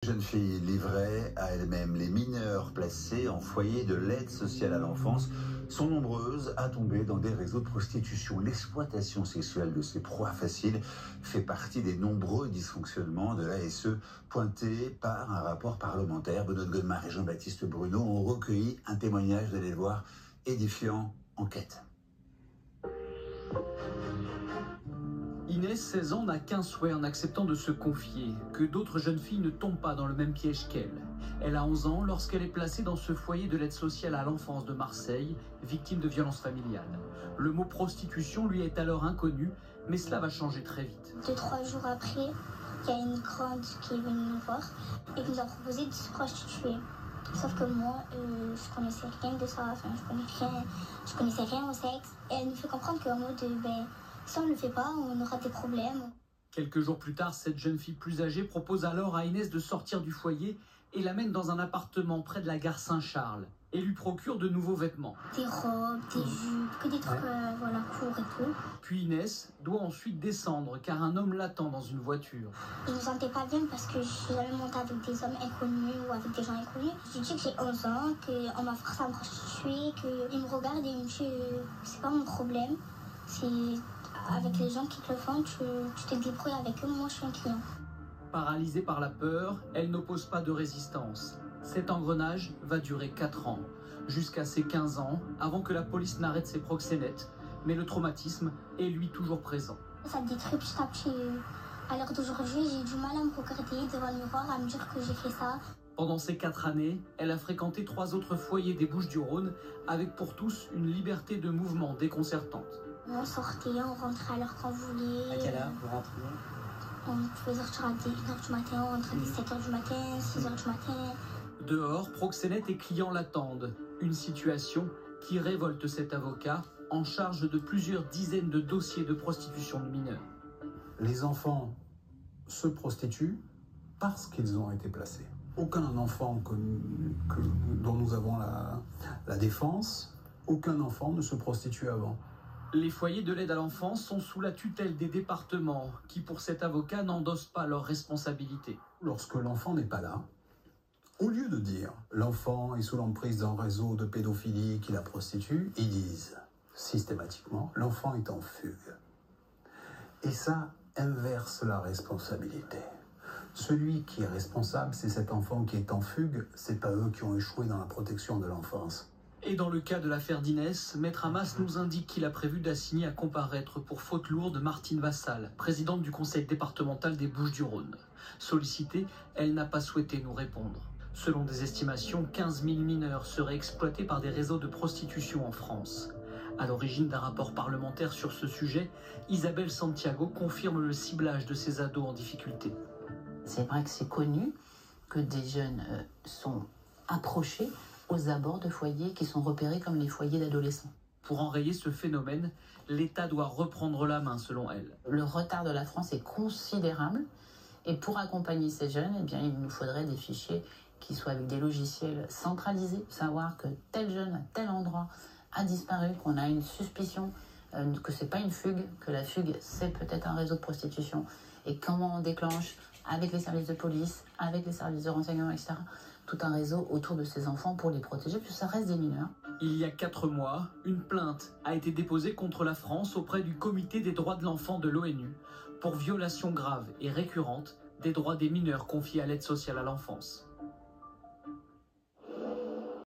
Jeune fille livrée à elle-même, les mineurs placés en foyer de l'aide sociale à l'enfance sont nombreuses à tomber dans des réseaux de prostitution. L'exploitation sexuelle de ces proies faciles fait partie des nombreux dysfonctionnements de l'ASE pointés par un rapport parlementaire. Benoît Goldmar et Jean-Baptiste Bruno ont recueilli un témoignage, d'aller voir, édifiant. Enquête. Inès, 16 ans, n'a qu'un souhait en acceptant de se confier, que d'autres jeunes filles ne tombent pas dans le même piège qu'elle. Elle a 11 ans lorsqu'elle est placée dans ce foyer de l'aide sociale à l'enfance de Marseille, victime de violences familiales. Le mot prostitution lui est alors inconnu, mais cela va changer très vite. 2-3 jours après, il y a une grande qui est venue nous voir et qui nous a proposé de se prostituer. Sauf que moi, je connaissais rien de ça, je connaissais rien au sexe. Et elle nous fait comprendre qu'en mode, si on ne le fait pas, on aura des problèmes. Quelques jours plus tard, cette jeune fille plus âgée propose alors à Inès de sortir du foyer et l'amène dans un appartement près de la gare Saint-Charles et lui procure de nouveaux vêtements. Des robes, des jupes, que des trucs courts et tout. Puis Inès doit ensuite descendre car un homme l'attend dans une voiture. Je ne me sentais pas bien parce que je suis jamais montée avec des hommes inconnus ou avec des gens inconnus. Je lui dis que j'ai 11 ans, qu'on m'a forcé à me prostituer, qu'il me regarde et il me dit c'est pas mon problème. C'est avec les gens qui te le font, tu te débrouilles avec eux, moi je suis un client. Paralysée par la peur, elle n'oppose pas de résistance. Cet engrenage va durer 4 ans, jusqu'à ses 15 ans, avant que la police n'arrête ses proxénètes. Mais le traumatisme est lui toujours présent. Ça te détruit petit à petit. À l'heure d'aujourd'hui, j'ai du mal à me regarder devant le miroir, à me dire que j'ai fait ça. Pendant ces 4 années, elle a fréquenté 3 autres foyers des Bouches-du-Rhône, avec pour tous une liberté de mouvement déconcertante. On sortait, on rentrait à l'heure qu'on voulait. À quelle heure vous rentrez? On pouvait sortir à 1h du matin, on rentrait à 7h du matin, 6h du matin. Dehors, proxénètes et clients l'attendent. Une situation qui révolte cet avocat en charge de plusieurs dizaines de dossiers de prostitution de mineurs. Les enfants se prostituent parce qu'ils ont été placés. Aucun enfant dont nous avons la défense, aucun enfant ne se prostitue avant. Les foyers de l'aide à l'enfance sont sous la tutelle des départements qui, pour cet avocat, n'endossent pas leurs responsabilités. Lorsque l'enfant n'est pas là, au lieu de dire l'enfant est sous l'emprise d'un réseau de pédophilie qui la prostitue, ils disent systématiquement l'enfant est en fugue. Et ça inverse la responsabilité. Celui qui est responsable, c'est cet enfant qui est en fugue, c'est pas eux qui ont échoué dans la protection de l'enfance. Et dans le cas de l'affaire d'Inès, Maître Hamas nous indique qu'il a prévu d'assigner à comparaître pour faute lourde Martine Vassal, présidente du conseil départemental des Bouches-du-Rhône. Sollicitée, elle n'a pas souhaité nous répondre. Selon des estimations, 15 000 mineurs seraient exploités par des réseaux de prostitution en France. À l'origine d'un rapport parlementaire sur ce sujet, Isabelle Santiago confirme le ciblage de ces ados en difficulté. C'est vrai que c'est connu que des jeunes sont approchés aux abords de foyers qui sont repérés comme les foyers d'adolescents. Pour enrayer ce phénomène, l'État doit reprendre la main, selon elle. Le retard de la France est considérable et pour accompagner ces jeunes, eh bien, il nous faudrait des fichiers qui soient avec des logiciels centralisés, savoir que tel jeune à tel endroit a disparu, qu'on a une suspicion que c'est pas une fugue, que la fugue c'est peut-être un réseau de prostitution et comment on déclenche avec les services de police, avec les services de renseignement, etc. tout un réseau autour de ces enfants pour les protéger, puisque ça reste des mineurs. Il y a 4 mois, une plainte a été déposée contre la France auprès du Comité des droits de l'enfant de l'ONU pour violation grave et récurrente des droits des mineurs confiés à l'aide sociale à l'enfance.